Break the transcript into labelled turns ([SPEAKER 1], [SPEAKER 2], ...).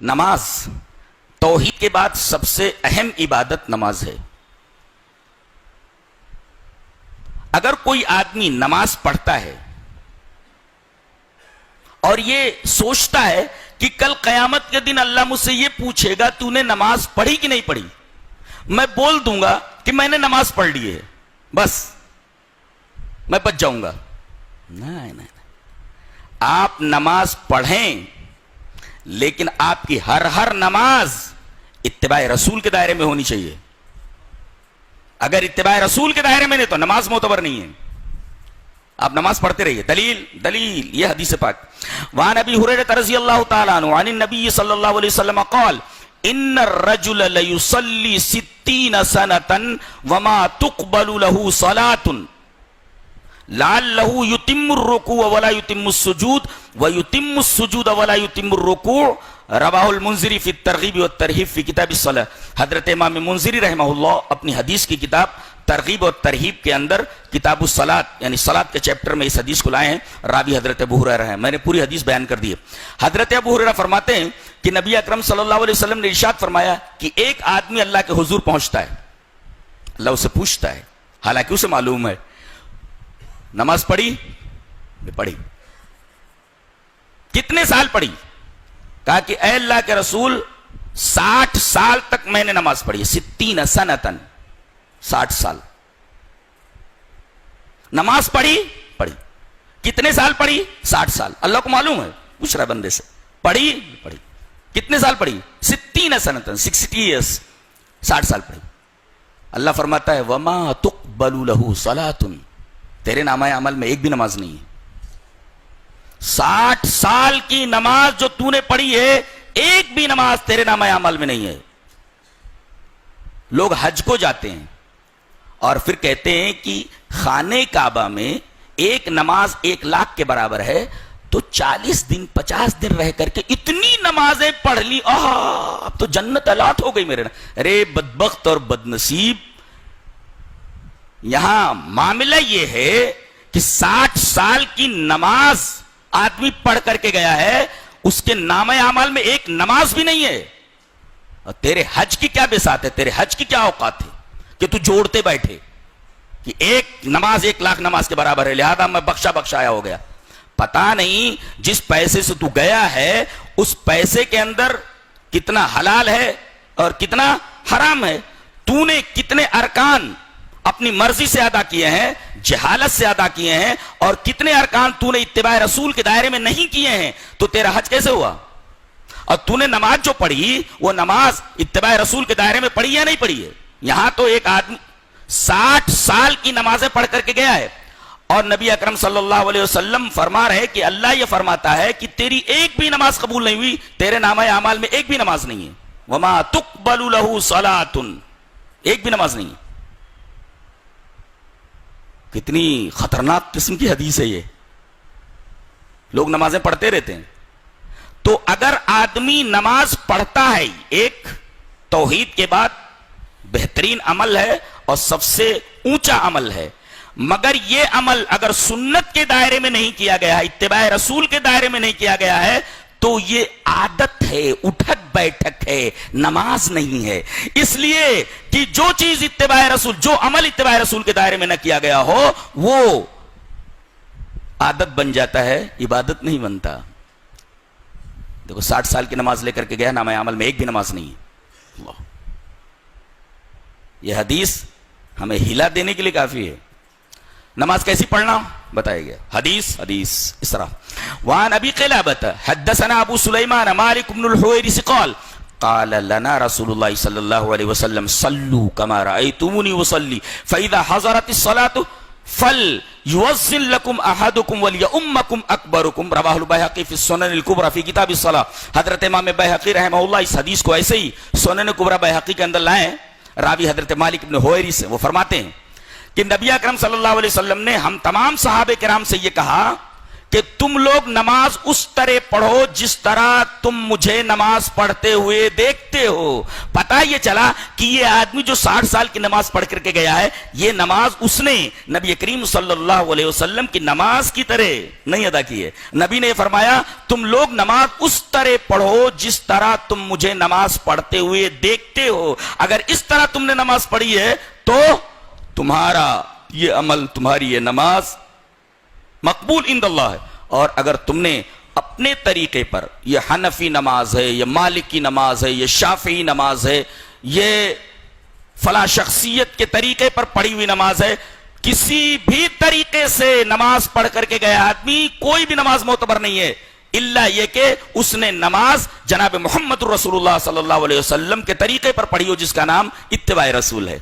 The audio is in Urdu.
[SPEAKER 1] نماز توحید کے بعد سب سے اہم عبادت نماز ہے. اگر کوئی آدمی نماز پڑھتا ہے اور یہ سوچتا ہے کہ کل قیامت کے دن اللہ مجھ سے یہ پوچھے گا تو نے نماز پڑھی کہ نہیں پڑھی, میں بول دوں گا کہ میں نے نماز پڑھ لی ہے, بس میں بچ جاؤں گا. نہیں, آپ نماز پڑھیں, لیکن آپ کی ہر نماز اتباع رسول کے دائرے میں ہونی چاہیے. اگر اتباع رسول کے دائرے میں نہیں تو نماز معتبر نہیں ہے. آپ نماز پڑھتے رہیے. دلیل یہ حدیث پاک. وعن ابی ہریرہ رضی اللہ تعالی عنہ عن النبی صلی اللہ علیہ وسلم قال ان الرجل لیصلی 60 سنة وما تقبل له صلاة لعله يتم الركوع ولا يتم السجود ويتم السجود ولا يتم الركوع. رواہ المنذری فی الترغیب والترہیب فی کتاب الصلاۃ. حضرت امام منذری رحمہ اللہ اپنی حدیث کی کتاب ترغیب اور ترہیب کے اندر کتاب الصلاۃ یعنی صلاۃ کے چیپٹر میں اس حدیث کو لائے ہیں. راوی حضرت ابو ہریرہ ہیں. میں نے پوری حدیث بیان کر دی ہے. حضرت ابو ہریرہ فرماتے ہیں کہ نبی اکرم صلی اللہ علیہ وسلم نے ارشاد فرمایا کہ ایک آدمی اللہ کے حضور پہنچتا ہے, اللہ اسے پوچھتا ہے, حالانکہ اسے معلوم ہے نماز پڑھی, کتنے سال پڑھی؟ کہا کہ اے اللہ کے رسول 60 سال تک میں نے نماز پڑھی. 60 سنتن 60 سال نماز پڑھی. کتنے سال پڑھی؟ 60 سال. اللہ کو معلوم ہے, پوچھ رہا بندے سے, پڑھی. کتنے سال پڑھی؟ 60 سنتن 60 ایئرس, 60 سال پڑھی. اللہ فرماتا ہے وما تقبل له صلاۃ, تیرے نامہ عمل میں ایک بھی نماز نہیں ہے. 60 سال کی نماز جو تو نے پڑھی ہے ایک بھی نماز تیرے نامہ عمل میں نہیں ہے. لوگ حج کو جاتے ہیں اور پھر کہتے ہیں کہ خانہ کعبہ میں ایک نماز 1 لاکھ کے برابر ہے, تو 40 دن 50 دن رہ کر کے اتنی نمازیں پڑھ لی, اب تو جنت الاٹ ہو گئی میرے. ارے بدبخت اور بدنصیب, یہاں معاملہ یہ ہے کہ 60 سال کی نماز آدمی پڑھ کر کے گیا ہے, اس کے نامہ اعمال میں ایک نماز بھی نہیں ہے. اور تیرے حج کی کیا بساط ہے, تیرے حج کی کیا اوقات ہے کہ تو جوڑتے بیٹھے کہ ایک نماز 1 لاکھ نماز کے برابر ہے, لہذا میں بخشایا ہو گیا. پتا نہیں جس پیسے سے تو گیا ہے اس پیسے کے اندر کتنا حلال ہے اور کتنا حرام ہے. تو نے کتنے ارکان اپنی مرضی سے ادا کیے ہیں, جہالت سے ادا کیے ہیں, اور کتنے ارکان تو نے اتباع رسول کے دائرے میں نہیں کیے ہیں, تو تیرا حج کیسے ہوا؟ اور تو نے نماز جو پڑھی وہ نماز اتباع رسول کے دائرے میں پڑھی یا نہیں پڑھی ہے؟ یہاں تو ایک آدمی 60 سال کی نمازیں پڑھ کر کے گیا ہے, اور نبی اکرم صلی اللہ علیہ وسلم فرما رہے کہ اللہ یہ فرماتا ہے کہ تیری ایک بھی نماز قبول نہیں ہوئی, تیرے نامہ اعمال میں ایک بھی نماز نہیں ہے. وما تقبل له صلاۃ, ایک بھی نماز نہیں ہے. کتنی خطرناک قسم کی حدیث ہے یہ. لوگ نمازیں پڑھتے رہتے ہیں. تو اگر آدمی نماز پڑھتا ہے, ایک توحید کے بعد بہترین عمل ہے اور سب سے اونچا عمل ہے, مگر یہ عمل اگر سنت کے دائرے میں نہیں کیا گیا ہے, اتباع رسول کے دائرے میں نہیں کیا گیا ہے, تو یہ عادت ہے, اٹھک بیٹھک ہے, نماز نہیں ہے. اس لیے کہ جو چیز اتباع رسول, جو عمل اتباع رسول کے دائرے میں نہ کیا گیا ہو وہ عادت بن جاتا ہے, عبادت نہیں بنتا. دیکھو 60 سال کی نماز لے کر کے گیا, نامہ عمل میں ایک بھی نماز نہیں ہے. اللہ, یہ حدیث ہمیں ہلا دینے کے لیے کافی ہے. نماز کیسی پڑھنا بتایا گیا. حدیث اس طرح. وعن ابی قلابۃ حدثنا ابو سلیمان مالک بن الحویرث قال قال لنا رسول اللہ صلی اللہ علیہ وسلم صلوا كما رأيتموني اصلي فاذا حضرت الصلاة فليؤذن لكم احدكم وليؤمكم اکبركم. رواہ البیہقی فی السنن الکبری فی کتاب الصلاۃ. حضرت امام بیہقی رحمہ اللہ اس حدیث کو ایسے ہی سنن کبری بیہقی کے اندر لائے. راوی حضرت مالک بن حویرث, وہ فرماتے ہیں کہ نبی اکرم صلی اللہ علیہ وسلم نے ہم تمام صحابہ کرام سے یہ کہا کہ تم لوگ نماز اس طرح پڑھو جس طرح تم مجھے نماز پڑھتے ہوئے دیکھتے ہو. پتہ یہ چلا کہ یہ آدمی جو 60 سال کی نماز پڑھ کر کے گیا ہے، یہ نماز اس نے نبی کریم صلی اللہ علیہ وسلم کی نماز کی طرح نہیں ادا کی ہے. نبی نے فرمایا تم لوگ نماز اس طرح پڑھو جس طرح تم مجھے نماز پڑھتے ہوئے دیکھتے ہو. اگر اس طرح تم نے نماز پڑھی ہے تو تمہارا یہ عمل، تمہاری یہ نماز مقبول عند اللہ ہے. اور اگر تم نے اپنے طریقے پر، یہ حنفی نماز ہے، یہ مالکی نماز ہے، یہ شافعی نماز ہے، یہ فلاں شخصیت کے طریقے پر پڑھی ہوئی نماز ہے، کسی بھی طریقے سے نماز پڑھ کر کے گیا آدمی کوئی بھی نماز معتبر نہیں ہے، الا یہ کہ اس نے نماز جناب محمد رسول اللہ صلی اللہ علیہ وسلم کے طریقے پر پڑھی ہو، جس کا نام اتباع رسول ہے.